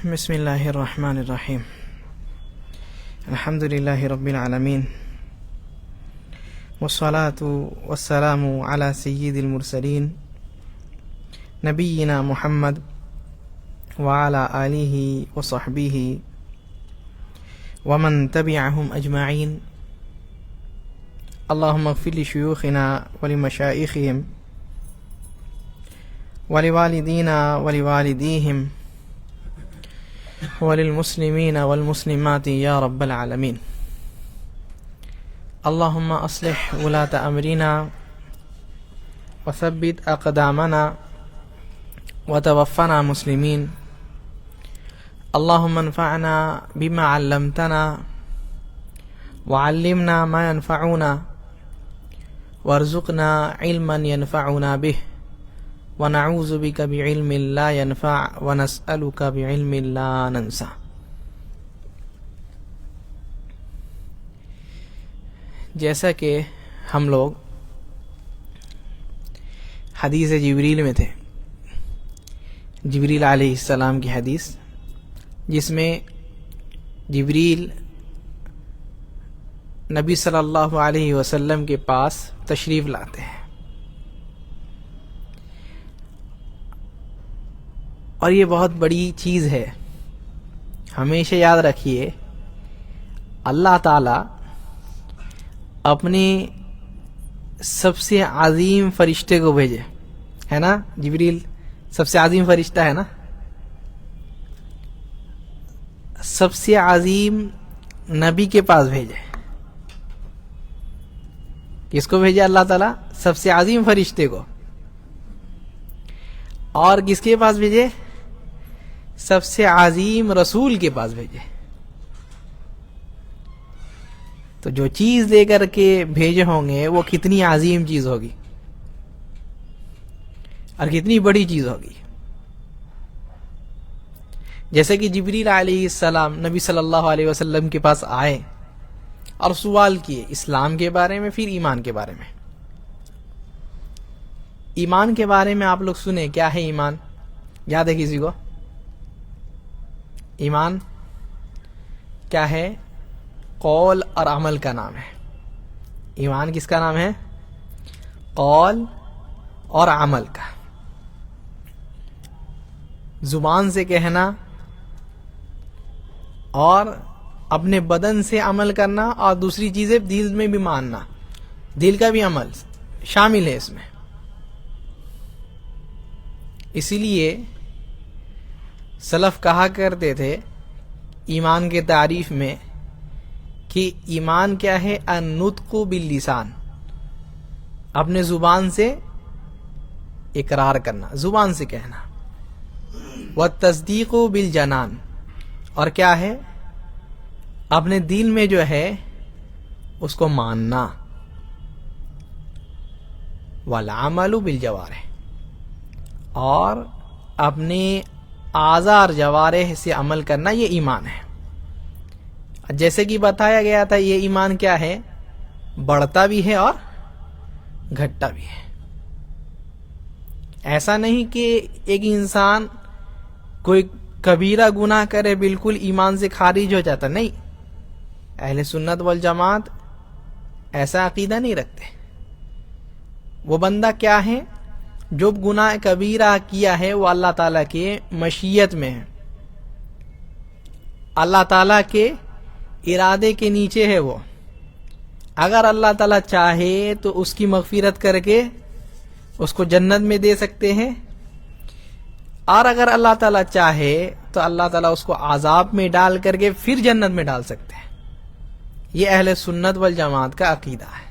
بسم اللہ الرحمن الرحیم الحمد للہ رب العالمین والصلاة والسلام علی سید المرسلین نبینا محمد وعلی آلہ وصحبہ ومن تبعہم اجمعین اللہم اغفر لشیوخنا ولمشائخہم ولوالدینا ولوالدیہم وللمسلمین والمسلمات یا رب العالمین اللہم اصلح ولاة امرنا وثبت اقدامنا وتوفنا مسلمین اللہم انفعنا بما علمتنا وعلمنا ما ينفعنا وارزقنا علما ينفعنا به ونعوذ بك بعلم لا ينفع ونسألك بعلم لا ننسى. جیسا کہ ہم لوگ حدیث جبریل میں تھے، جبریل علیہ السلام کی حدیث، جس میں جبریل نبی صلی اللہ علیہ وسلم کے پاس تشریف لاتے ہیں، اور یہ بہت بڑی چیز ہے. ہمیشہ یاد رکھیے، اللہ تعالی اپنے سب سے عظیم فرشتے کو بھیجے، ہے نا؟ جبریل سب سے عظیم فرشتہ ہے نا؟ سب سے عظیم نبی کے پاس بھیجے. کس کو بھیجا اللہ تعالیٰ؟ سب سے عظیم فرشتے کو. اور کس کے پاس بھیجے؟ سب سے عظیم رسول کے پاس بھیجے. تو جو چیز لے کر کے بھیجے ہوں گے وہ کتنی عظیم چیز ہوگی اور کتنی بڑی چیز ہوگی. جیسے کہ جبریل علیہ السلام نبی صلی اللہ علیہ وسلم کے پاس آئے اور سوال کیے اسلام کے بارے میں، پھر ایمان کے بارے میں. ایمان کے بارے میں آپ لوگ سنیں، کیا ہے ایمان؟ یاد ہے کسی کو؟ ایمان کیا ہے؟ قول اور عمل کا نام ہے. ایمان کس کا نام ہے؟ قول اور عمل کا. زبان سے کہنا اور اپنے بدن سے عمل کرنا، اور دوسری چیزیں دل میں بھی ماننا. دل کا بھی عمل شامل ہے اس میں. اسی لیے سلف کہا کرتے تھے ایمان کے تعریف میں کہ ایمان کیا ہے؟ النطق باللسان، اپنے زبان سے اقرار کرنا، زبان سے کہنا. والتصدیق بالجنان، اور کیا ہے؟ اپنے دل میں جو ہے اس کو ماننا. والعمل بالجوارح، اور اپنے اعضاء اور جوارح سے عمل کرنا، یہ ایمان ہے. جیسے کہ بتایا گیا تھا، یہ ایمان کیا ہے؟ بڑھتا بھی ہے اور گھٹتا بھی ہے. ایسا نہیں کہ ایک انسان کوئی کبیرہ گناہ کرے بالکل ایمان سے خارج ہو جاتا. نہیں، اہل سنت والجماعت ایسا عقیدہ نہیں رکھتے. وہ بندہ کیا ہے؟ جو گناہ کبیرہ کیا ہے وہ اللہ تعالیٰ کے مشیت میں ہے، اللہ تعالیٰ کے ارادے کے نیچے ہے. وہ اگر اللہ تعالیٰ چاہے تو اس کی مغفرت کر کے اس کو جنت میں دے سکتے ہیں، اور اگر اللہ تعالیٰ چاہے تو اللہ تعالیٰ اس کو عذاب میں ڈال کر کے پھر جنت میں ڈال سکتے ہیں. یہ اہل سنت والجماعت کا عقیدہ ہے.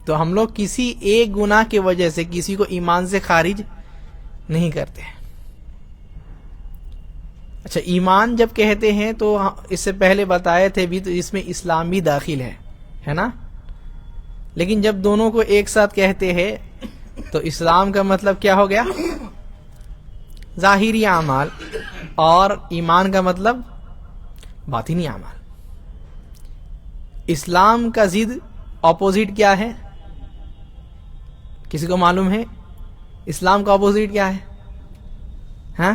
تو ہم لوگ کسی ایک گناہ کی وجہ سے کسی کو ایمان سے خارج نہیں کرتے. اچھا، ایمان جب کہتے ہیں تو اس سے پہلے بتائے تھے بھی، تو اس میں اسلام بھی داخل ہے نا؟ لیکن جب دونوں کو ایک ساتھ کہتے ہیں تو اسلام کا مطلب کیا ہو گیا؟ ظاہری اعمال، اور ایمان کا مطلب باطنی اعمال. اسلام کا ضد اپوزٹ کیا ہے؟ کسی کو معلوم ہے اسلام کا اپوزٹ کیا ہے؟ ہاں،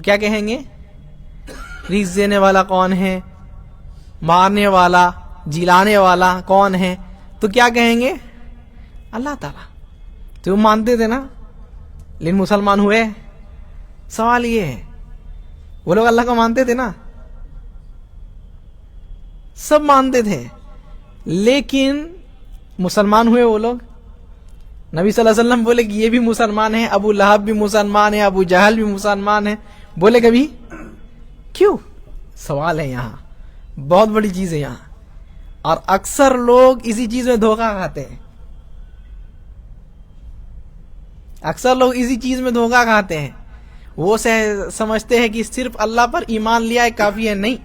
تو کیا کہیں گے؟ رزق دینے والا کون ہے؟ مارنے والا جلانے والا کون ہے؟ تو کیا کہیں گے؟ اللہ تعالیٰ. تو وہ مانتے تھے نا، لیکن مسلمان ہوئے. سوال یہ ہے، وہ لوگ اللہ کو مانتے تھے نا، سب مانتے تھے، لیکن مسلمان ہوئے وہ لوگ. نبی صلی اللہ علیہ وسلم بولے کہ یہ بھی مسلمان ہے، ابو لہب بھی مسلمان ہے، ابو جہل بھی مسلمان ہے. بولے کبھی؟ کیوں؟ سوال ہے یہاں، بہت بڑی چیز ہے یہاں. اور اکثر لوگ اسی چیز میں دھوکہ کھاتے ہیں. اکثر لوگ اسی چیز میں دھوکہ کھاتے ہیں. وہ سمجھتے ہیں کہ صرف اللہ پر ایمان لیا ہے کافی ہے. نہیں،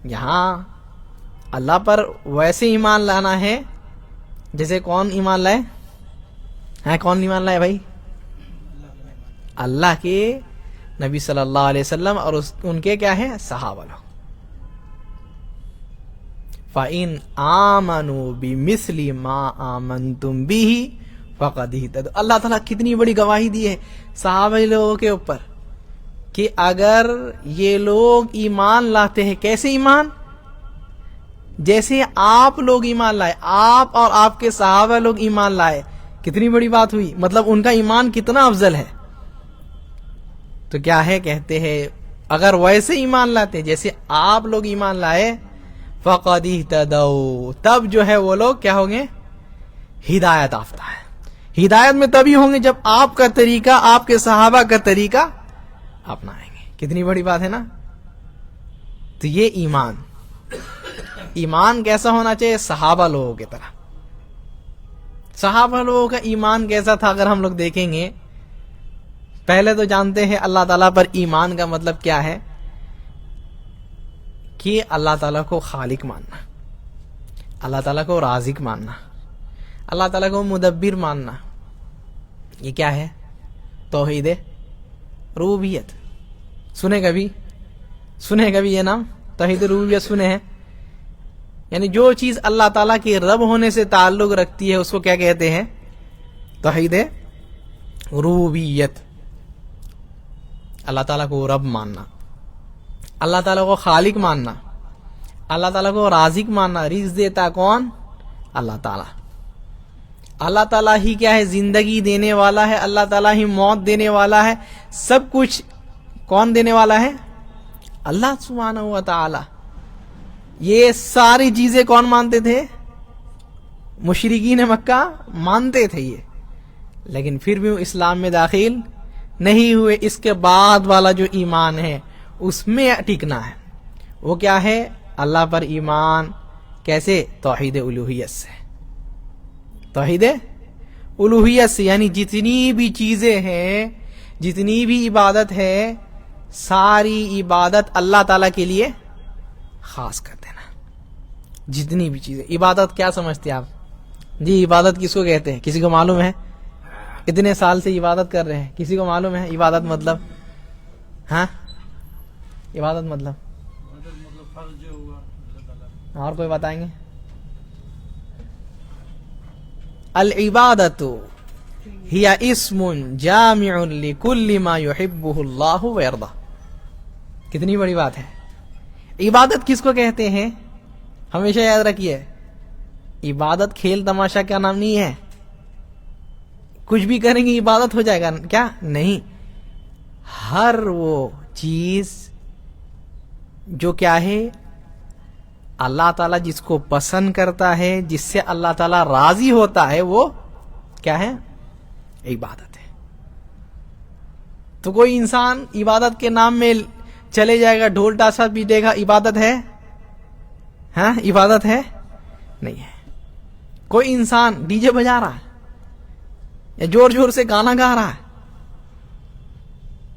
یہاں اللہ پر ویسے ایمان لانا ہے جیسے کون ایمان لائے؟ ہاں، کون ایمان لائے بھائی؟ اللہ کے نبی صلی اللہ علیہ وسلم اور ان کے کیا ہے؟ صحابہ لوگ. فَإِنْ آمَنُوا بِمِثْلِ مَا آمَنْتُمْ بِهِ فَقَدْ اهْتَدَوْا. اللہ تعالیٰ کتنی بڑی گواہی دی ہے صحابہ لوگوں کے اوپر کہ اگر یہ لوگ ایمان لاتے ہیں. کیسے ایمان؟ جیسے آپ لوگ ایمان لائے، آپ اور آپ کے صحابہ لوگ ایمان لائے. کتنی بڑی بات ہوئی، مطلب ان کا ایمان کتنا افضل ہے. تو کیا ہے، کہتے ہیں اگر ویسے ایمان لاتے جیسے آپ لوگ ایمان لائے، فَقَدْ اهْتَدَوْا، تب جو ہے وہ لوگ کیا ہوں گے؟ ہدایت یافتہ ہے. ہدایت میں تبھی ہوں گے جب آپ کا طریقہ، آپ کے صحابہ کا طریقہ اپنائیں گے. کتنی بڑی بات ہے نا. تو یہ ایمان کیسا ہونا چاہیے؟ صحابہ لوگوں کی طرح. صحابہ لوگوں کا ایمان کیسا تھا اگر ہم لوگ دیکھیں گے؟ پہلے تو جانتے ہیں اللہ تعالیٰ پر ایمان کا مطلب کیا ہے، کہ اللہ تعالیٰ کو خالق ماننا، اللہ تعالیٰ کو رازق ماننا، اللہ تعالیٰ کو مدبر ماننا. یہ کیا ہے؟ توحید ربوبیت. سنے کبھی یہ نام توحید ربوبیت سنے ہیں؟ یعنی جو چیز اللہ تعالیٰ کے رب ہونے سے تعلق رکھتی ہے اس کو کیا کہتے ہیں؟ توحید ربوبیت. اللہ تعالیٰ کو رب ماننا، اللہ تعالیٰ کو خالق ماننا، اللہ تعالیٰ کو رازق ماننا. رزق دیتا کون؟ اللہ تعالیٰ. اللہ تعالیٰ ہی کیا ہے؟ زندگی دینے والا ہے. اللہ تعالیٰ ہی موت دینے والا ہے. سب کچھ کون دینے والا ہے؟ اللہ سبحانہ و تعالیٰ. یہ ساری چیزیں کون مانتے تھے؟ مشرکین مکہ مانتے تھے یہ، لیکن پھر بھی وہ اسلام میں داخل نہیں ہوئے. اس کے بعد والا جو ایمان ہے اس میں ٹکنا ہے. وہ کیا ہے؟ اللہ پر ایمان. کیسے؟ توحید الوہیت سے. توحید الوہیت سے، یعنی جتنی بھی چیزیں ہیں، جتنی بھی عبادت ہے، ساری عبادت اللہ تعالیٰ کے لیے خاص کر دینا. جتنی بھی چیزیں. عبادت کیا سمجھتے ہیں آپ؟ جی عبادت کس کو کہتے ہیں؟ کسی کو معلوم ہے؟ اتنے سال سے عبادت کر رہے ہیں، کسی کو معلوم ہے عبادت مطلب؟ ہاں، عبادت مطلب اور کوئی بتائیں گے؟ العبادت ہی اسم جامع لکل ما یحبہ اللہ ویرضہ. کتنی بڑی بات ہے. عبادت کس کو کہتے ہیں؟ ہمیشہ یاد رکھیے، عبادت کھیل تماشا کا نام نہیں ہے. کچھ بھی کریں گے عبادت ہو جائے گا کیا؟ نہیں. ہر وہ چیز جو کیا ہے، اللہ تعالیٰ جس کو پسند کرتا ہے، جس سے اللہ تعالیٰ راضی ہوتا ہے، وہ کیا ہے؟ عبادت ہے. تو کوئی انسان عبادت کے نام میں چلے جائے گا، ڈھول ٹاسا پیٹے گا، عبادت ہے؟ ہاں، عبادت ہے؟ نہیں ہے. کوئی انسان ڈی جے بجا رہا ہے یا زور زور سے گانا گا رہا ہے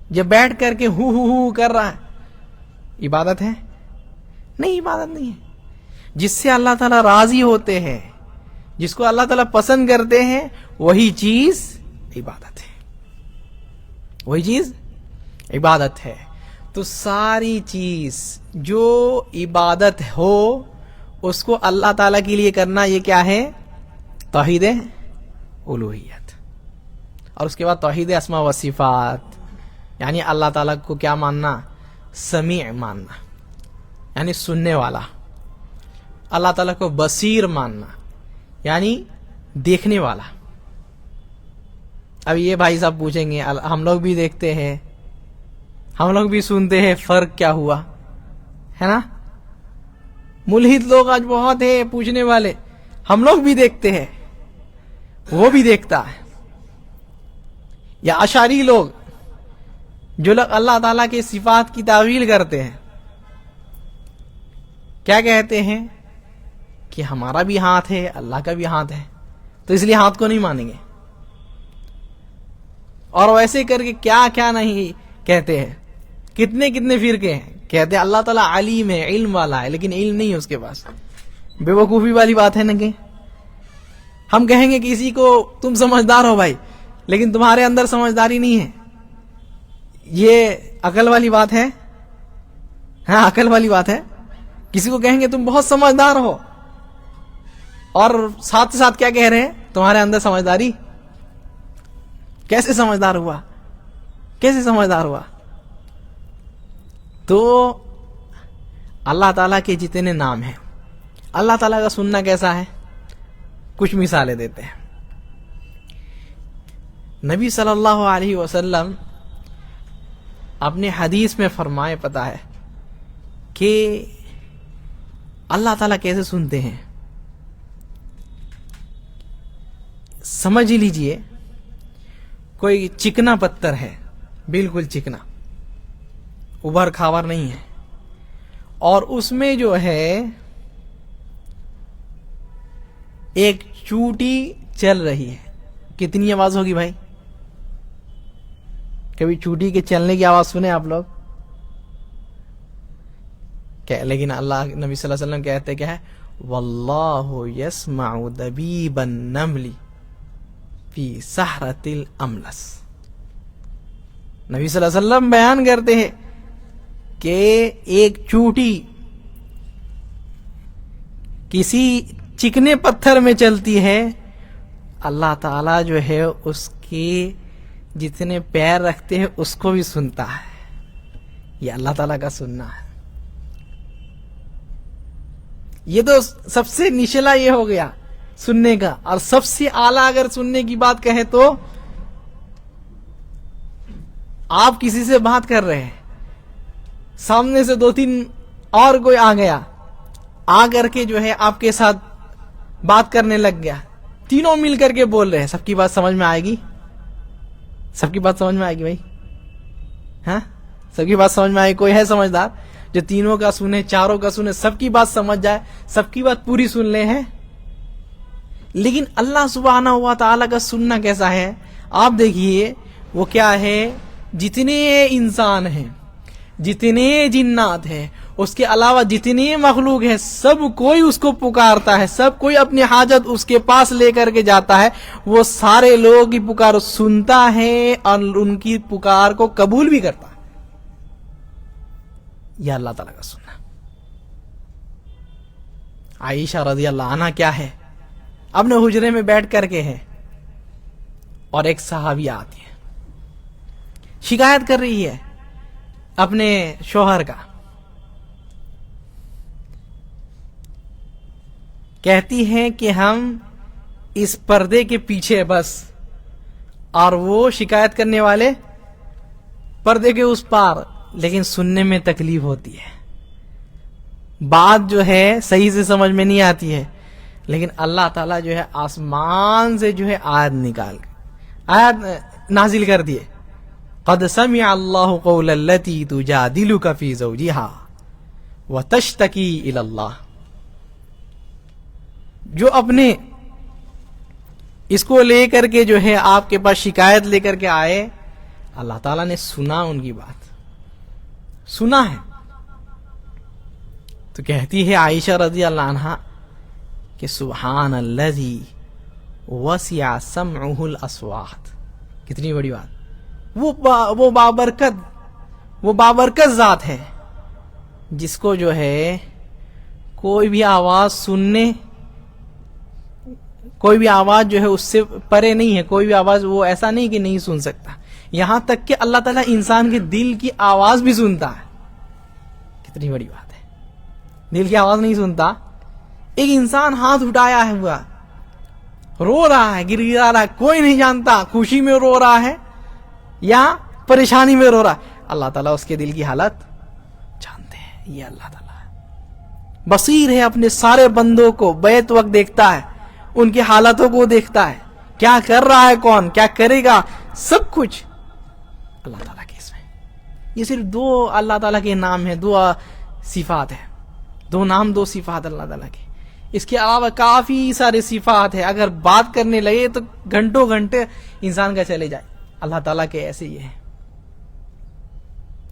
یا بیٹھ کر کے ہو کر رہا ہے، عبادت ہے؟ نہیں، عبادت نہیں ہے. جس سے اللہ تعالیٰ راضی ہوتے ہیں، جس کو اللہ تعالیٰ پسند کرتے ہیں، وہی چیز عبادت ہے. وہی چیز عبادت ہے. تو ساری چیز جو عبادت ہو اس کو اللہ تعالیٰ کے لیے کرنا، یہ کیا ہے؟ توحید الوہیت. اور اس کے بعد توحید اسماء و صفات، یعنی اللہ تعالیٰ کو کیا ماننا؟ سمیع ماننا، یعنی سننے والا. اللہ تعالیٰ کو بصیر ماننا، یعنی دیکھنے والا. اب یہ بھائی صاحب پوچھیں گے ہم لوگ بھی دیکھتے ہیں، ہم لوگ بھی سنتے ہیں، فرق کیا ہوا ہے نا؟ ملحد لوگ آج بہت ہیں پوچھنے والے. ہم لوگ بھی دیکھتے ہیں، وہ بھی دیکھتا ہے. یا اشعری لوگ جو لوگ اللہ تعالیٰ کے صفات کی تعویل کرتے ہیں، کیا کہتے ہیں کہ ہمارا بھی ہاتھ ہے، اللہ کا بھی ہاتھ ہے، تو اس لیے ہاتھ کو نہیں مانیں گے. اور ویسے کر کے کیا کیا نہیں کہتے ہیں. کتنے کتنے فرقے ہیں، کہتے ہیں اللہ تعالیٰ علیم ہے، علم والا ہے، لیکن علم نہیں ہے اس کے پاس. بے وقوفی والی بات ہے نا. کہ ہم کہیں گے کسی کو تم سمجھدار ہو بھائی، لیکن تمہارے اندر سمجھداری نہیں ہے، یہ عقل والی بات ہے؟ ہاں عقل والی بات ہے. کسی کو کہیں گے تم بہت سمجھدار ہو، اور ساتھ ساتھ کیا کہہ رہے ہیں؟ تمہارے اندر سمجھداری. کیسے سمجھدار ہوا؟ کیسے سمجھدار ہوا؟ تو اللہ تعالیٰ کے جتنے نام ہیں، اللہ تعالیٰ کا سننا کیسا ہے؟ کچھ مثالیں دیتے ہیں. نبی صلی اللہ علیہ وسلم اپنے حدیث میں فرمائے، پتا ہے کہ اللہ تعالیٰ کیسے سنتے ہیں. سمجھ لیجئے کوئی چکنا پتھر ہے، بالکل چکنا، ابھر کھاور نہیں ہے، اور اس میں جو ہے ایک چوٹی چل رہی ہے. کتنی آواز ہوگی بھائی؟ کبھی چوٹی کے چلنے کی آواز سنے آپ لوگ؟ لیکن اللہ نبی صلی اللہ علیہ وسلم کہتے کیا ہے؟ واللہ یسمع دبیب النمل فی سحرۃ الاملس. نبی صلی اللہ علیہ وسلم بیان کرتے ہیں کہ ایک چوٹی کسی چکنے پتھر میں چلتی ہے، اللہ تعالیٰ جو ہے اس کے جتنے پیر رکھتے ہیں اس کو بھی سنتا ہے. یہ اللہ تعالیٰ کا سننا ہے. یہ تو سب سے نچلا یہ ہو گیا سننے کا. اور سب سے اعلیٰ اگر سننے کی بات کہیں تو آپ کسی سے بات کر رہے ہیں، سامنے سے 2-3 اور کوئی آ گیا، آ کر کے جو ہے آپ کے ساتھ بات کرنے لگ گیا، تینوں مل کر کے بول رہے ہیں. سب کی بات سمجھ میں آئے گی؟ سب کی بات سمجھ میں آئے گی بھائی؟ ہاں سب کی بات سمجھ میں آئے گی؟ کوئی ہے سمجھدار جو تینوں کا سنے، چاروں کا سنے، سب کی بات سمجھ جائے، سب کی بات پوری سن لے ہیں؟ لیکن اللہ سبحانہ و تعالیٰ کا سننا کیسا ہے؟ آپ دیکھیے وہ کیا ہے. جتنے انسان ہیں، جتنے جنات ہیں، اس کے علاوہ جتنے مخلوق ہیں، سب کوئی اس کو پکارتا ہے، سب کوئی اپنی حاجت اس کے پاس لے کر کے جاتا ہے. وہ سارے لوگ کی پکار سنتا ہے اور ان کی پکار کو قبول بھی کرتا ہے. یہ اللہ تعالیٰ کا سننا. عائشہ رضی اللہ عنہ کیا ہے؟ اپنے حجرے میں بیٹھ کر کے ہے، اور ایک صحابیہ آتی ہے، شکایت کر رہی ہے اپنے شوہر کا. کہتی ہے کہ ہم اس پردے کے پیچھے بس، اور وہ شکایت کرنے والے پردے کے اس پار، لیکن سننے میں تکلیف ہوتی ہے. بات جو ہے صحیح سے سمجھ میں نہیں آتی ہے، لیکن اللہ تعالیٰ جو ہے آسمان سے جو ہے آیت نازل کر دیے. قد سمع اللہ قول التی تجادلک فی زوجہا وتشتکی الی اللہ. جو اپنے اس کو لے کر کے جو ہے آپ کے پاس شکایت لے کر کے آئے، اللہ تعالیٰ نے سنا، ان کی بات سنا ہے. تو کہتی ہے عائشہ رضی اللہ عنہا کہ سبحان الذی وسع سمعہ الاصوات. کتنی بڑی بات. وہ بابرکت ذات ہے جس کو جو ہے کوئی بھی آواز سننے، کوئی بھی آواز جو ہے اس سے پرے نہیں ہے. کوئی بھی آواز وہ ایسا نہیں کہ نہیں سن سکتا. یہاں تک کہ اللہ تعالیٰ انسان کے دل کی آواز بھی سنتا ہے. کتنی بڑی بات ہے. دل کی آواز نہیں سنتا. ایک انسان ہاتھ اٹھایا ہے ہوا رو رہا ہے, گرگرا رہا ہے, کوئی نہیں جانتا خوشی میں رو رہا ہے یا پریشانی میں رو رہا ہے, اللہ تعالیٰ اس کے دل کی حالت جانتے ہیں. یہ اللہ تعالیٰ بصیر ہے, اپنے سارے بندوں کو بیت وقت دیکھتا ہے, ان کی حالتوں کو دیکھتا ہے, کیا کر رہا ہے کون, کیا کرے گا, سب کچھ اللہ تعالیٰ کے اس میں. یہ صرف دو اللہ تعالیٰ کے نام ہیں, دو صفات ہیں, دو نام دو صفات اللہ تعالیٰ کے. اس کے علاوہ کافی سارے صفات ہیں, اگر بات کرنے لگے تو گھنٹوں گھنٹے انسان کا چلے جائے. اللہ تعالیٰ کے ایسے یہ ہیں.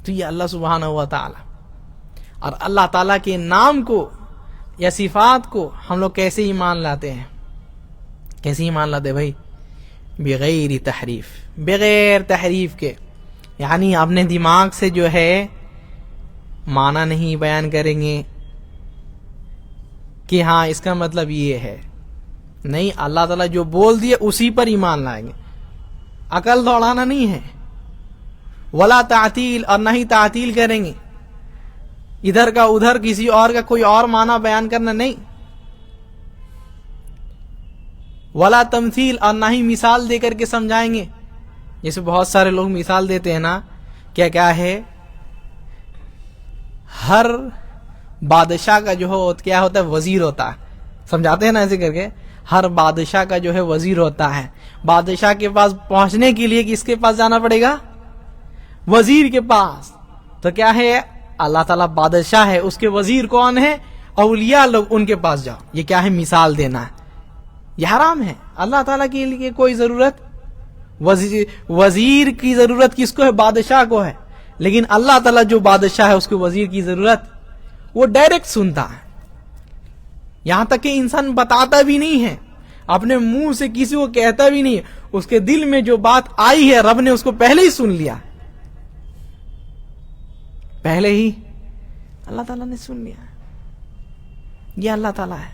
تو یہ اللہ سبحانہ و تعالیٰ, اور اللہ تعالیٰ کے نام کو یا صفات کو ہم لوگ کیسے ایمان لاتے ہیں, کیسے ایمان لاتے بھائی؟ بغیر تحریف, بغیر تحریف کے, یعنی اپنے دماغ سے جو ہے معنی نہیں بیان کریں گے کہ ہاں اس کا مطلب یہ ہے. نہیں, اللہ تعالیٰ جو بول دیے اسی پر ایمان لائیں گے. عقل دوڑانا نہیں ہے. ولا تعطیل, اور نہ ہی تعطیل کریں گے, ادھر کا ادھر کسی اور کا کوئی اور معنی بیان کرنا نہیں. ولا تمثیل, اور نہ ہی مثال دے کر کے سمجھائیں گے. جیسے بہت سارے لوگ مثال دیتے ہیں نا, کیا ہے, ہر بادشاہ کا جو کیا ہوتا ہے, وزیر ہوتا ہے. سمجھاتے ہیں نا ایسے کر کے, ہر بادشاہ کا جو ہے وزیر ہوتا ہے. بادشاہ کے پاس پہنچنے کے لیے کس کے پاس جانا پڑے گا؟ وزیر کے پاس. تو کیا ہے, اللہ تعالیٰ بادشاہ ہے, اس کے وزیر کون ہے؟ اولیاء لوگ, ان کے پاس جاؤ. یہ کیا ہے؟ مثال دینا ہے. یہ حرام ہے. اللہ تعالیٰ کے لیے کوئی ضرورت, وزیر کی ضرورت کس کو ہے؟ بادشاہ کو ہے. لیکن اللہ تعالیٰ جو بادشاہ ہے اس کو وزیر کی ضرورت, وہ ڈائریکٹ سنتا ہے. یہاں تک کہ انسان بتاتا بھی نہیں ہے, اپنے منہ سے کسی کو کہتا بھی نہیں, اس کے دل میں جو بات آئی ہے رب نے اس کو پہلے ہی سن لیا, پہلے ہی اللہ تعالیٰ نے سن لیا. یہ اللہ تعالیٰ ہے.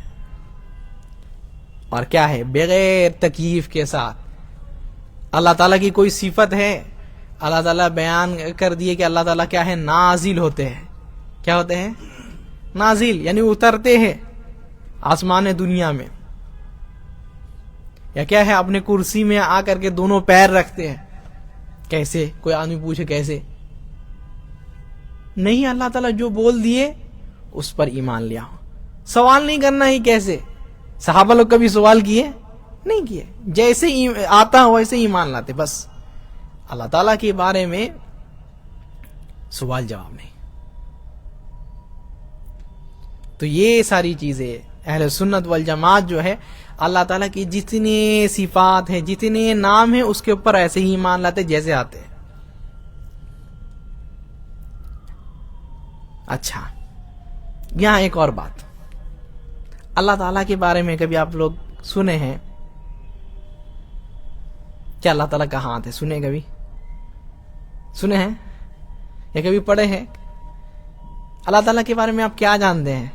اور کیا ہے؟ بغیر تکییف کے ساتھ. اللہ تعالیٰ کی کوئی صفت ہے, اللہ تعالیٰ بیان کر دیے کہ اللہ تعالیٰ کیا ہے؟ نازل ہوتے ہیں. کیا ہوتے ہیں؟ نازل, یعنی اترتے ہیں آسمان دنیا میں. یا کیا ہے, اپنے کرسی میں آ کر کے دونوں پیر رکھتے ہیں. کیسے؟ کوئی آدمی پوچھے کیسے؟ نہیں, اللہ تعالیٰ جو بول دیے اس پر ایمان لیا. سوال نہیں کرنا ہی کیسے. صحابہ لوگ کبھی سوال کیے نہیں کیے, جیسے آتا ویسے ایمان لاتے بس. اللہ تعالیٰ کے بارے میں سوال جواب نہیں. تو یہ ساری چیزیں اہل سنت والجماعت جو ہے, اللہ تعالیٰ کی جتنے صفات ہیں, جتنے نام ہیں, اس کے اوپر ایسے ہی ایمان لاتے جیسے آتے ہیں. اچھا, یہاں ایک اور بات, اللہ تعالیٰ کے بارے میں کبھی آپ لوگ سنے ہیں کیا اللہ تعالیٰ کا ہاتھ ہے؟ سنے کبھی؟ سنے ہیں یا کبھی پڑھے ہیں؟ اللہ تعالیٰ کے بارے میں آپ کیا جانتے ہیں؟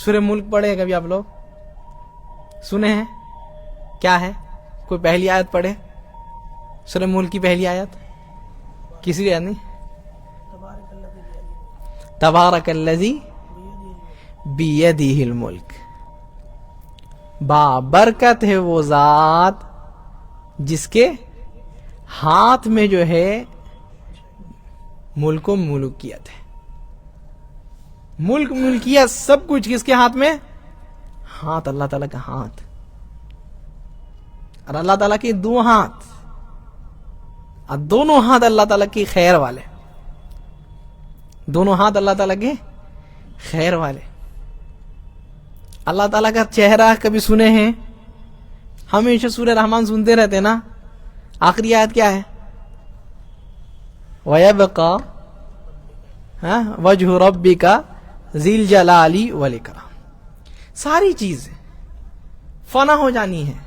سورہ ملک پڑھے ہیں کبھی آپ لوگ؟ سنے ہیں کیا ہے؟ کوئی پہلی آیت پڑھے سورہ ملک کی پہلی آیت؟ کسی کو یاد نہیں؟ تبارک الذی بیدہ الملک, بابرکت ہے وہ ذات جس کے ہاتھ میں جو ہے ملک و ملکیت ہے. ملک ملکیت سب کچھ کس کے ہاتھ میں؟ ہاتھ, اللہ تعالیٰ کا ہاتھ. اور اللہ تعالیٰ کے دو ہاتھ, اور دونوں ہاتھ اللہ تعالیٰ کی خیر والے, دونوں ہاتھ اللہ تعالیٰ کے خیر والے. اللہ تعالیٰ کا چہرہ کبھی سنے ہیں؟ ہمیشہ سورہ رحمان سنتے رہتے نا. آخری آیت کیا ہے؟ وَيَبْقَى وَجْهُ رَبِّكَ ذِي الْجَلَالِ وَالْإِكْرَامِ. ساری چیزیں فنا ہو جانی ہے,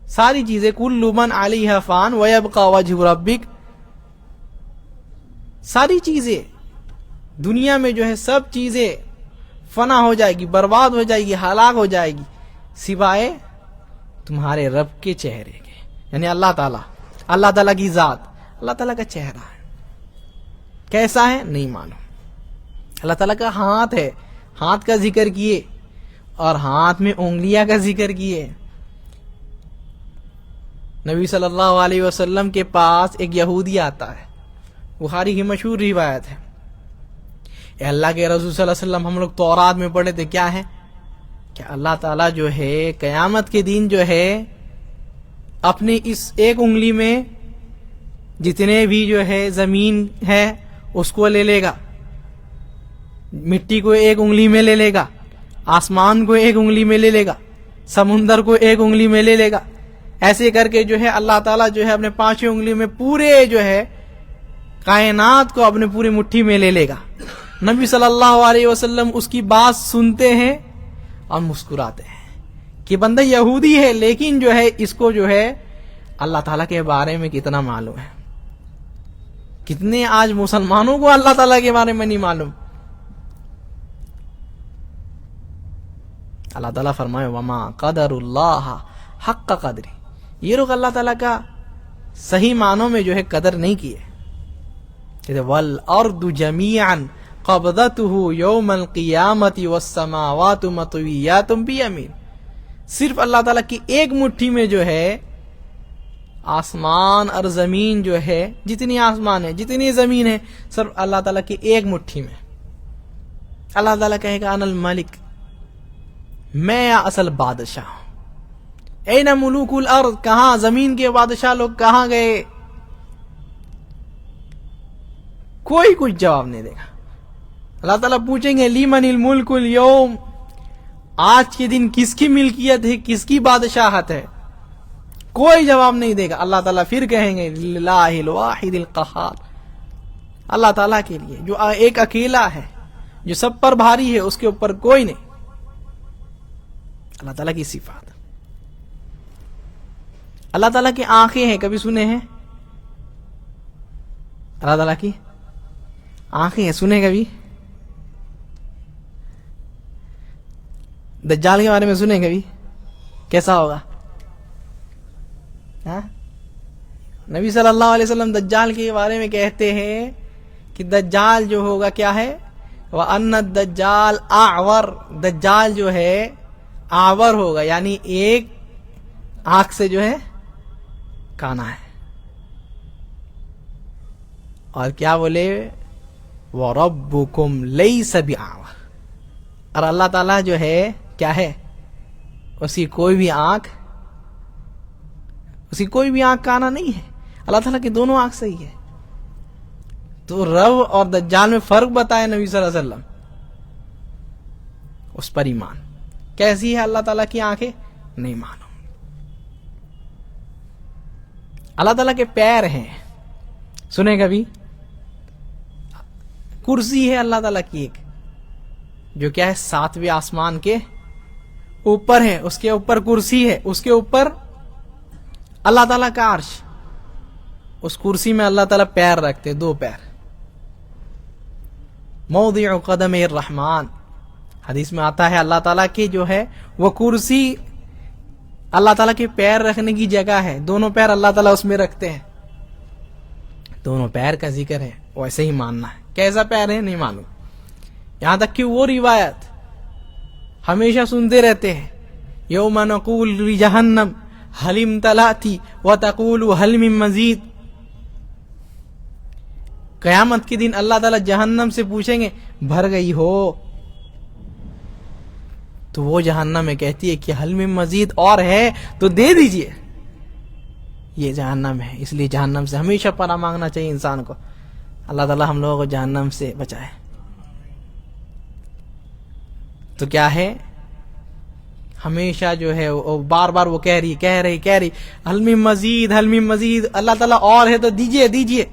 ساری چیزیں. کُلُّ مَنْ عَلَيْهَا فَانٍ وَيَبْقَى وَجْهُ رَبِّكَ. ساری چیزیں دنیا میں جو ہے سب چیزیں فنا ہو جائے گی، برباد ہو جائے گی، ہلاک ہو جائے گی، سوائے تمہارے رب کے چہرے کے، یعنی اللہ تعالیٰ کی ذات، اللہ تعالیٰ کا چہرہ ہے، کیسا ہے نہیں معلوم۔ اللہ تعالیٰ کا ہاتھ ہے، ہاتھ کا ذکر کیے اور ہاتھ میں انگلیاں کا ذکر کیے۔ نبی صلی اللہ علیہ وسلم کے پاس ایک یہودی آتا ہے، بخاری کی مشہور روایت ہے، اے اللہ کے رسول صلی اللہ علیہ وسلم، ہم لوگ تورات میں پڑھے تھے، کیا ہے کہ اللہ تعالیٰ جو ہے قیامت کے دن جو ہے اپنی اس ایک انگلی میں جتنے بھی جو ہے زمین ہے اس کو لے لے گا، مٹی کو ایک انگلی میں لے لے گا، آسمان کو ایک انگلی میں لے لے گا، سمندر کو ایک انگلی میں لے لے گا، ایسے کر کے جو ہے اللہ تعالیٰ جو ہے اپنے پانچویں انگلی میں پورے جو ہے کائنات کو اپنے پوری مٹھی میں لے لے گا۔ نبی صلی اللہ علیہ وسلم اس کی بات سنتے ہیں اور مسکراتے ہیں کہ بندہ یہودی ہے لیکن جو ہے اس کو جو ہے اللہ تعالیٰ کے بارے میں کتنا معلوم ہے۔ کتنے آج مسلمانوں کو اللہ تعالیٰ کے بارے میں نہیں معلوم۔ اللہ تعالیٰ فرمائے وما قدر اللہ حق قدری، یہ لوگ اللہ تعالیٰ کا صحیح معنوں میں جو ہے قدر نہیں کیے۔ کہتے والارض جمیعا قبضته یوم القیامت والسماوات مطویات بیمین، صرف اللہ تعالیٰ کی ایک مٹھی میں جو ہے آسمان اور زمین جو ہے، جتنی آسمان ہے جتنی زمین ہے، صرف اللہ تعالیٰ کی ایک مٹھی میں۔ اللہ تعالیٰ کہے گا انا الملک، میں اصل بادشاہ ہوں۔ این ملوک الارض، کہاں زمین کے بادشاہ لوگ کہاں گئے؟ کوئی کچھ جواب نہیں دے گا۔ اللہ تعالیٰ پوچھیں گے لیمن الملک اليوم، آج کے دن کس کی ملکیت ہے، کس کی بادشاہت ہے؟ کوئی جواب نہیں دے گا۔ اللہ تعالیٰ پھر کہیں گے للہ الواحد القہار، اللہ تعالیٰ کے لیے جو ایک اکیلا ہے، جو سب پر بھاری ہے، اس کے اوپر کوئی نہیں۔ اللہ تعالیٰ کی صفات۔ اللہ تعالیٰ کی آنکھیں ہیں، کبھی سنے ہیں؟ اللہ تعالیٰ کی آنکھیں ہیں، سنے کبھی؟ دجال کے بارے میں سنے کبھی؟ کیسا ہوگا؟ نبی صلی اللہ علیہ وسلم دجال کے بارے میں کہتے ہیں کہ دجال جو ہوگا کیا ہے، وَأَنَّ الدَّجَّالَ أَعْوَرُ، دجال جو ہے آور ہوگا، یعنی ایک آنکھ سے جو ہے کانا ہے۔ اور کیا بولے وَرَبُّكُمْ لَيْسَ بِأَعْوَرُ، اور اللہ تعالیٰ جو ہے کیا ہے، اس کی کوئی بھی آنکھ کانا نہیں ہے۔ اللہ تعالیٰ کی دونوں آنکھ صحیح ہے۔ تو رب اور دجال میں فرق بتایا نبی صلی اللہ علیہ وسلم، اس پر ایمان۔ کیسی ہے اللہ تعالیٰ کی آنکھیں نہیں معلوم۔ اللہ تعالیٰ کے پیر ہیں، سنے کبھی؟ کرسی ہے اللہ تعالیٰ کی ایک، جو کیا ہے 7ویں آسمان کے اوپر ہے، اس کے اوپر کرسی ہے، اس کے اوپر اللہ تعالیٰ کا عرش، اس کرسی میں اللہ تعالیٰ پیر رکھتے، 2 پیر۔ موضع قدم الرحمن، حدیث میں آتا ہے اللہ تعالیٰ کی جو ہے وہ کرسی اللہ تعالیٰ کے پیر رکھنے کی جگہ ہے، دونوں پیر اللہ تعالیٰ اس میں رکھتے ہیں۔ دونوں پیر کا ذکر ہے، ویسے ہی ماننا ہے۔ کیسا پیر ہے نہیں معلوم، یہاں تک کہ وہ روایت ہمیشہ سنتے رہتے ہیں، یوم نقول لجہنم حل امتلأتی وتقول حل من مزید، قیامت کے دن اللہ تعالیٰ جہنم سے پوچھیں گے بھر گئی ہو؟ تو وہ جہنم میں کہتی ہے کہ حل من مزید، اور ہے تو دے دیجئے۔ یہ جہنم ہے، اس لیے جہنم سے ہمیشہ پناہ مانگنا چاہیے انسان کو۔ اللہ تعالیٰ ہم لوگوں کو جہنم سے بچائے۔ تو کیا ہے، ہمیشہ جو ہے وہ بار بار وہ کہہ رہی حل من مزید، حل من مزید، اللہ تعالیٰ اور ہے تو دیجئے دیجئے۔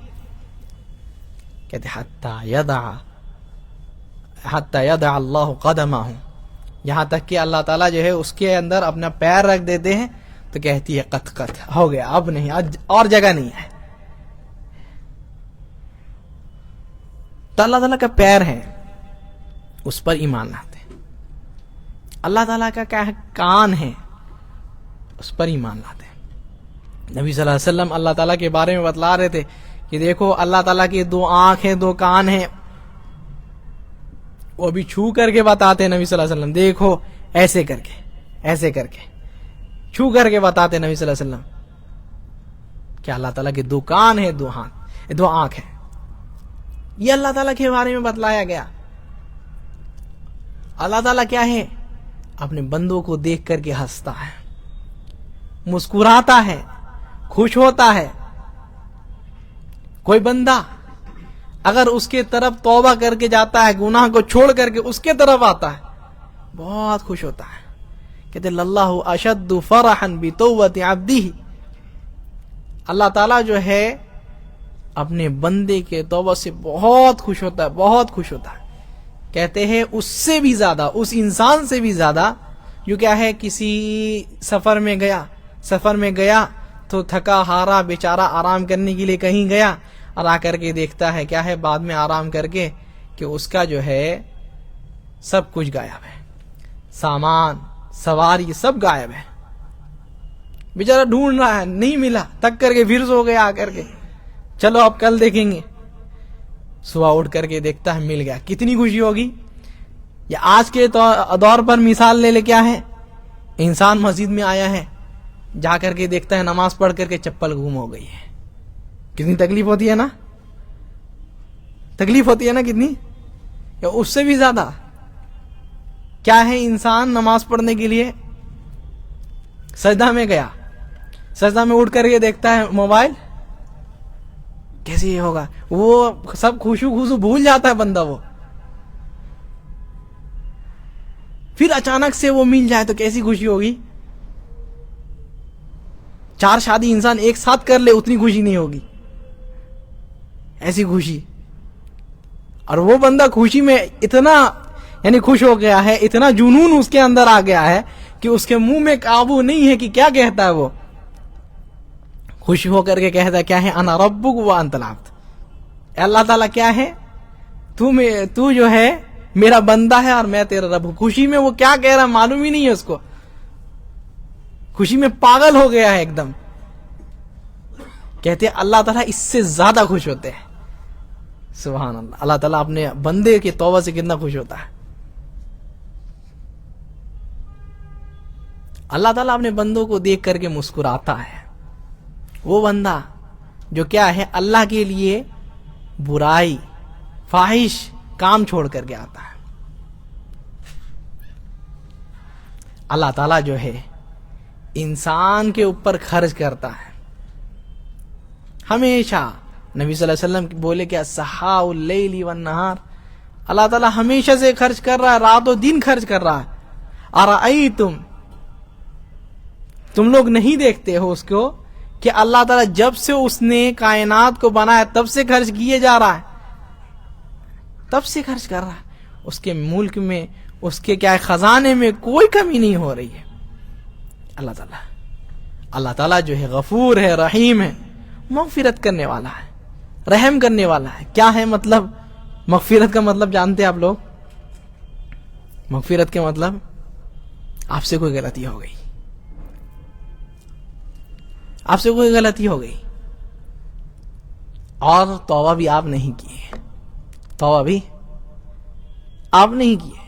کہتے حتی یدع اللہ قدمہ، یہاں تک کہ اللہ تعالیٰ جو ہے اس کے اندر اپنا پیر رکھ دیتے ہیں تو کہتی ہے قط ہو گیا، اب نہیں، اور جگہ نہیں ہے۔ تو اللہ تعالیٰ کا پیر ہے، اس پر ایمان لاتے ہیں۔ اللہ تعالیٰ کا کیا ہے؟ کان ہے، اس پر ایمان لاتے ہیں۔ نبی صلی اللہ علیہ وسلم اللہ تعالیٰ کے بارے میں بتلا رہے تھے کہ دیکھو اللہ تعالیٰ کی 2 آنکھ ہیں، 2 کان ہیں، وہ بھی چھو کر کے بتاتے ہیں نبی صلی اللہ علیہ وسلم، دیکھو ایسے کر کے، ایسے کر کے چھو کر کے بتاتے ہیں نبی صلی اللہ علیہ وسلم کہ اللہ تعالیٰ کے 2 کان ہیں، 2 آنکھ ہیں۔ یہ اللہ تعالیٰ کے بارے میں بتلایا گیا۔ اللہ تعالیٰ کیا ہے؟ اپنے بندوں کو دیکھ کر کے ہنستا ہے، مسکراتا ہے، خوش ہوتا ہے۔ کوئی بندہ اگر اس کے طرف توبہ کر کے جاتا ہے، گناہ کو چھوڑ کر کے اس کے طرف آتا ہے، بہت خوش ہوتا ہے۔ کہتے ہیں اللہ اشد فرحا بتوبۃ عبدہ، اللہ تعالیٰ جو ہے اپنے بندے کے توبہ سے بہت خوش ہوتا ہے، بہت خوش ہوتا ہے۔ کہتے ہیں اس سے بھی زیادہ، اس انسان سے بھی زیادہ جو کیا ہے کسی سفر میں گیا تو تھکا ہارا بیچارہ آرام کرنے کے لیے کہیں گیا اور آ کر کے دیکھتا ہے کیا ہے بعد میں آرام کر کے کہ اس کا جو ہے سب کچھ غائب ہے، سامان سواری سب غائب ہے، بیچارہ ڈھونڈ رہا ہے نہیں ملا، تک کر کے پھر سو گیا آ کر کے، چلو اب کل دیکھیں گے۔ صبح اٹھ کر کے دیکھتا ہے مل گیا، کتنی خوشی ہوگی۔ یا آج کے دور پر مثال لے لے، کیا ہے انسان مسجد میں آیا ہے، جا کر کے دیکھتا ہے نماز پڑھ کر کے چپل گم ہو گئی ہے، کتنی تکلیف ہوتی ہے نا، تکلیف ہوتی ہے نا کتنی۔ یا اس سے بھی زیادہ کیا ہے، انسان نماز پڑھنے کے لیے سجدہ میں گیا، سجدہ میں اٹھ کر کے دیکھتا ہے موبائل، کیسے یہ ہوگا، وہ سب خوشو بھول جاتا ہے بندہ، وہ پھر اچانک سے وہ مل جائے تو کیسی خوشی ہوگی۔ 4 شادی انسان ایک ساتھ کر لے اتنی خوشی نہیں ہوگی، ایسی خوشی۔ اور وہ بندہ خوشی میں اتنا یعنی خوش ہو گیا ہے، اتنا جنون اس کے اندر آ گیا ہے کہ اس کے منہ میں قابو نہیں ہے کہ کیا کہتا ہے، وہ خوش ہو کر کے کہتا ہے کیا ہے، انا ربک وانت العبد، اللہ تعالیٰ کیا ہے، تو جو ہے میرا بندہ ہے اور میں تیرا رب ہوں۔ خوشی میں وہ کیا کہہ رہا ہے معلوم ہی نہیں ہے اس کو، خوشی میں پاگل ہو گیا ہے ایک دم۔ کہتے ہیں اللہ تعالیٰ اس سے زیادہ خوش ہوتے ہیں، سبحان اللہ، اللہ تعالیٰ اپنے بندے کی توبہ سے کتنا خوش ہوتا ہے۔ اللہ تعالیٰ اپنے بندوں کو دیکھ کر کے مسکراتا ہے۔ وہ بندہ جو کیا ہے اللہ کے لیے برائی فاحش کام چھوڑ کر کے آتا ہے، اللہ تعالیٰ جو ہے انسان کے اوپر خرچ کرتا ہے ہمیشہ۔ نبی صلی اللہ علیہ وسلم بولے کیا، سحاء اللیل والنہار، اللہ تعالیٰ ہمیشہ سے خرچ کر رہا ہے، رات و دن خرچ کر رہا ہے۔ ارأیتم، تم لوگ نہیں دیکھتے ہو اس کو کہ اللہ تعالیٰ جب سے اس نے کائنات کو بنایا تب سے خرچ کیے جا رہا ہے، تب سے خرچ کر رہا ہے، اس کے ملک میں اس کے کیا خزانے میں کوئی کمی نہیں ہو رہی ہے۔ اللہ تعالیٰ جو ہے غفور ہے، رحیم ہے، مغفرت کرنے والا ہے، رحم کرنے والا ہے۔ کیا ہے مطلب مغفرت کا مطلب جانتے ہیں آپ لوگ؟ مغفرت کے مطلب آپ سے کوئی غلطی ہو گئی، آپ سے کوئی غلطی ہو گئی اور توبہ بھی آپ نہیں کیے، توبہ بھی آپ نہیں کیے،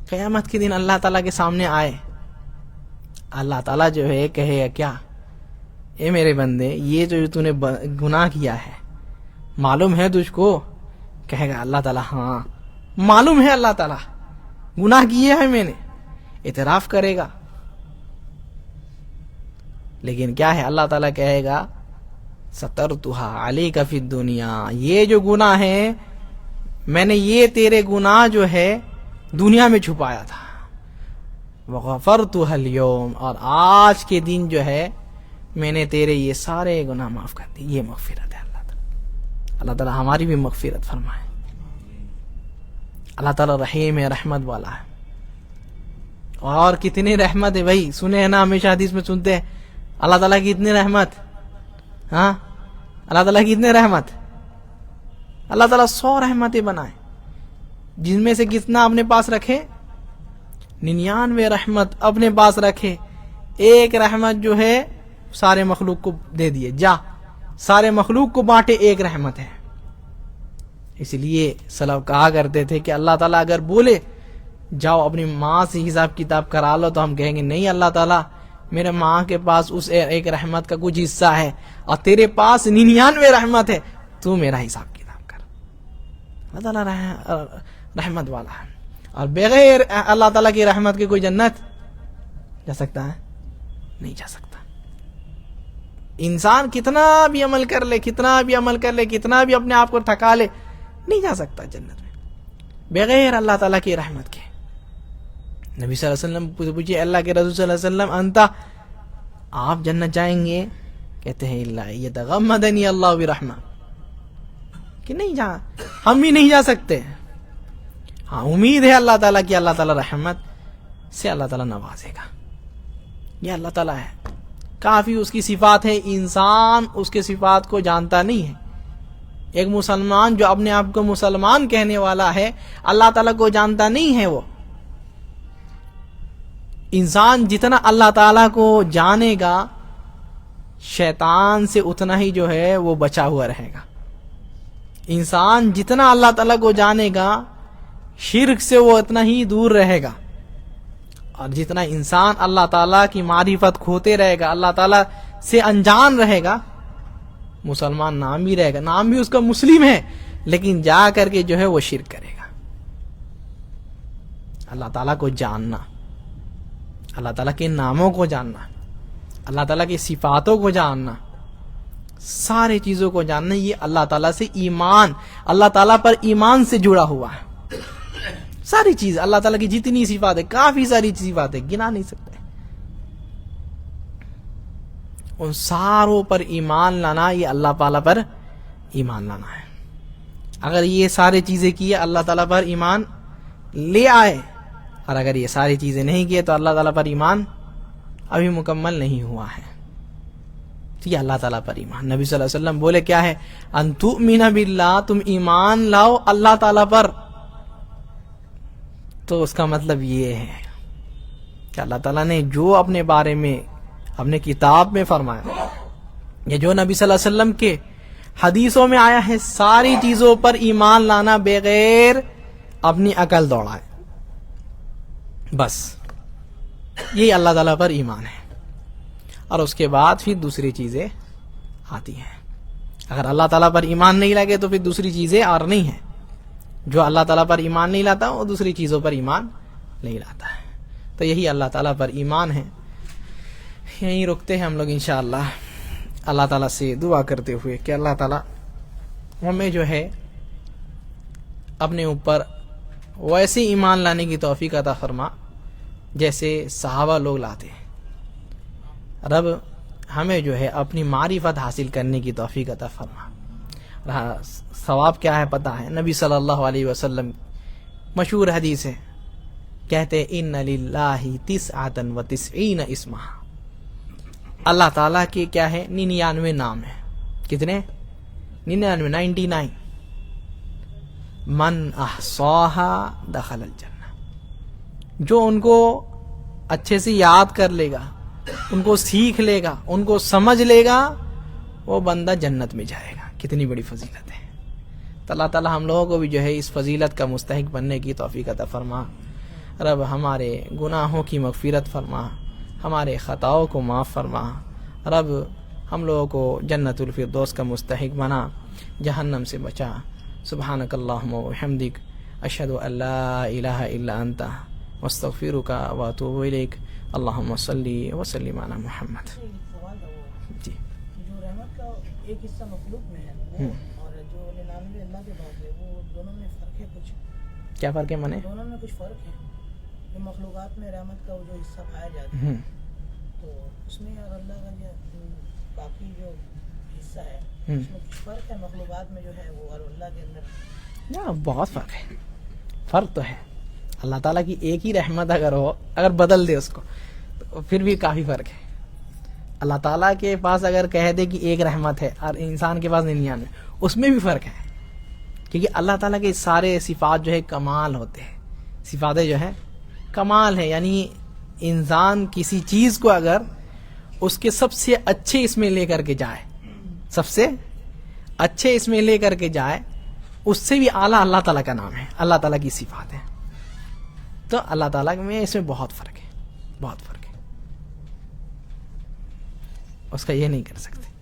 قیامت کے دن اللہ تعالیٰ کے سامنے آئے، اللہ تعالیٰ جو ہے کہے کیا، اے میرے بندے یہ جو تو نے گناہ کیا ہے معلوم ہے تجھ کو؟ کہے گا اللہ تعالیٰ ہاں معلوم ہے، اللہ تعالیٰ گناہ کیے ہیں میں نے، اعتراف کرے گا۔ لیکن کیا ہے، اللہ تعالیٰ کہے گا سترتھا علیک فی الدنیا، یہ جو گناہ ہے میں نے یہ تیرے گناہ جو ہے دنیا میں چھپایا تھا، وغفرتھا اليوم، اور آج کے دن جو ہے میں نے تیرے یہ سارے گناہ معاف کر دی۔ یہ مغفرت ہے اللہ تعالیٰ، اللہ تعالیٰ ہماری بھی مغفرت فرمائے۔ اللہ تعالیٰ رحیم ہے، رحمت والا ہے، اور کتنی رحمت ہے بھائی، سنے ہیں نا ہمیشہ حدیث میں سنتے ہیں اللہ تعالیٰ کی اتنی رحمت، ہاں اللہ تعالیٰ کی اتنی رحمت، اللہ تعالیٰ 100 رحمتیں بنائے، جن میں سے کتنا اپنے پاس رکھے؟ 99 رحمت اپنے پاس رکھے، ایک رحمت جو ہے سارے مخلوق کو دے دیے، جا سارے مخلوق کو بانٹے، ایک رحمت ہے۔ اس لیے سلف کہا کرتے تھے کہ اللہ تعالیٰ اگر بولے جاؤ اپنی ماں سے حساب کتاب کرا لو، تو ہم کہیں گے نہیں اللہ تعالیٰ، میرے ماں کے پاس اس ایک رحمت کا کچھ حصہ ہے اور تیرے پاس 99 رحمت ہے، تو میرا حساب کتاب کر۔ اللہ تعالیٰ رحمت والا ہے، اور بغیر اللہ تعالیٰ کی رحمت کے کوئی جنت جا سکتا ہے؟ نہیں جا سکتا۔ انسان کتنا بھی عمل کر لے، کتنا بھی عمل کر لے، کتنا بھی اپنے آپ کو تھکا لے، نہیں جا سکتا جنت میں بغیر اللہ تعالیٰ کی رحمت کے۔ نبی صلی اللہ علیہ وسلم پوچھے اللہ کے رسول صلی اللہ علیہ وسلم انتا، آپ جنت جائیں گے؟ کہتے ہیں اللہ یتغمدنی اللہ برحمہ، کہ نہیں جا، ہم بھی نہیں جا سکتے۔ ہاں امید ہے اللہ تعالیٰ کی، اللہ تعالیٰ رحمت سے اللہ تعالیٰ نوازے گا، یہ اللہ تعالیٰ ہے، کافی اس کی صفات ہے، انسان اس کے صفات کو جانتا نہیں ہے۔ ایک مسلمان جو اپنے آپ کو مسلمان کہنے والا ہے اللہ تعالیٰ کو جانتا نہیں ہے۔ وہ انسان جتنا اللہ تعالیٰ کو جانے گا شیطان سے اتنا ہی جو ہے وہ بچا ہوا رہے گا۔ انسان جتنا اللہ تعالیٰ کو جانے گا شرک سے وہ اتنا ہی دور رہے گا، اور جتنا انسان اللہ تعالیٰ کی معرفت کھوتے رہے گا، اللہ تعالیٰ سے انجان رہے گا، مسلمان نام بھی رہے گا، نام بھی اس کا مسلم ہے، لیکن جا کر کے جو ہے وہ شرک کرے گا۔ اللہ تعالیٰ کو جاننا، اللہ تعالیٰ کے ناموں کو جاننا، اللہ تعالیٰ کی صفاتوں کو جاننا، سارے چیزوں کو جاننا، یہ اللہ تعالیٰ سے ایمان، اللہ تعالیٰ پر ایمان سے جڑا ہوا ہے۔ ساری چیز اللہ تعالیٰ کی جتنی صفات ہے، کافی ساری صفات ہے، گنا نہیں سکتے، ان ساروں پر ایمان لانا یہ اللہ تعالیٰ پر ایمان لانا ہے۔ اگر یہ سارے چیزیں کیے اللہ تعالیٰ پر ایمان لے آئے، اور اگر یہ ساری چیزیں نہیں کیے تو اللہ تعالیٰ پر ایمان ابھی مکمل نہیں ہوا ہے۔ تو یہ اللہ تعالیٰ پر ایمان، نبی صلی اللہ علیہ وسلم بولے کیا ہے؟ ان تؤمن باللہ، تم ایمان لاؤ اللہ تعالیٰ پر، تو اس کا مطلب یہ ہے کہ اللہ تعالیٰ نے جو اپنے بارے میں اپنے کتاب میں فرمایا، یہ جو نبی صلی اللہ علیہ وسلم کے حدیثوں میں آیا ہے، ساری چیزوں پر ایمان لانا بغیر اپنی عقل دوڑائے، بس یہی اللہ تعالیٰ پر ایمان ہے۔ اور اس کے بعد پھر دوسری چیزیں آتی ہیں۔ اگر اللہ تعالیٰ پر ایمان نہیں لگے تو پھر دوسری چیزیں اور نہیں ہیں۔ جو اللہ تعالیٰ پر ایمان نہیں لاتا وہ دوسری چیزوں پر ایمان نہیں لاتا ہے۔ تو یہی اللہ تعالیٰ پر ایمان ہے۔ یہیں رکتے ہیں ہم لوگ انشاءاللہ، اللہ تعالیٰ سے دعا کرتے ہوئے کہ اللہ تعالیٰ ہمیں جو ہے اپنے اوپر ویسے ایمان لانے کی توفیق عطا فرما جیسے صحابہ لوگ لاتے ہیں۔ رب ہمیں جو ہے اپنی معرفت حاصل کرنے کی توفیق عطا فرما۔ ثواب کیا ہے پتہ ہے؟ نبی صلی اللہ علیہ وسلم مشہور حدیث ہے، کہتے ان للہ 99 اسما، اللہ تعالیٰ کے کیا ہے 99 نام ہے۔ کتنے؟ 99 من احصاها دخل الجنہ، جو ان کو اچھے سے یاد کر لے گا، ان کو سیکھ لے گا، ان کو سمجھ لے گا، وہ بندہ جنت میں جائے گا۔ کتنی بڑی فضیلت ہے۔ تو اللہ تعالیٰ ہم لوگوں کو بھی جو ہے اس فضیلت کا مستحق بننے کی توفیق عطا فرما۔ رب ہمارے گناہوں کی مغفرت فرما، ہمارے خطاؤں کو معاف فرما۔ رب ہم لوگوں کو جنت الفردوس کا مستحق بنا، جہنم سے بچا۔ سبحانک اللہم و بحمدک، اشہد ان لا الہ الا انت، واستغفرک واتوب الیک۔ اللہم صلی وسلم علی محمد۔ جی، جو رحمت کا ایک حصہ مخلوق میں ہے اور جو 99 اللہ کے پاس ہے، وہ دونوں میں فرق ہے کچھ؟ کیا فرق ہے منے؟ دونوں میں کچھ فرق ہے۔ جو مخلوقات میں رحمت کا وہ جو حصہ پایا جاتا ہے تو اس میں اور اللہ کا جو باقی جو حصہ ہے اس میں کچھ فرق ہے؟ مخلوقات میں جو ہے وہ اور اللہ کے اندر بہت فرق ہے۔ فرق تو ہے، اللہ تعالیٰ کی ایک ہی رحمت اگر ہو، اگر بدل دے اس کو تو پھر بھی کافی فرق ہے۔ اللہ تعالیٰ کے پاس اگر کہہ دے کہ ایک رحمت ہے اور انسان کے پاس 99، اس میں بھی فرق ہے، کیونکہ اللہ تعالیٰ کے سارے صفات جو ہے کمال ہوتے ہیں، صفات جو ہے کمال ہے. یعنی انسان کسی چیز کو اگر اس کے سب سے اچھے اس میں لے کر کے جائے، سب سے اچھے اس میں لے کر کے جائے، اس سے بھی اعلیٰ اللہ تعالیٰ کا نام ہے، اللہ تعالیٰ کی صفات ہے. تو اللہ تعالیٰ میں اس میں بہت فرق ہے، بہت فرق ہے، اس کا یہ نہیں کر سکتے.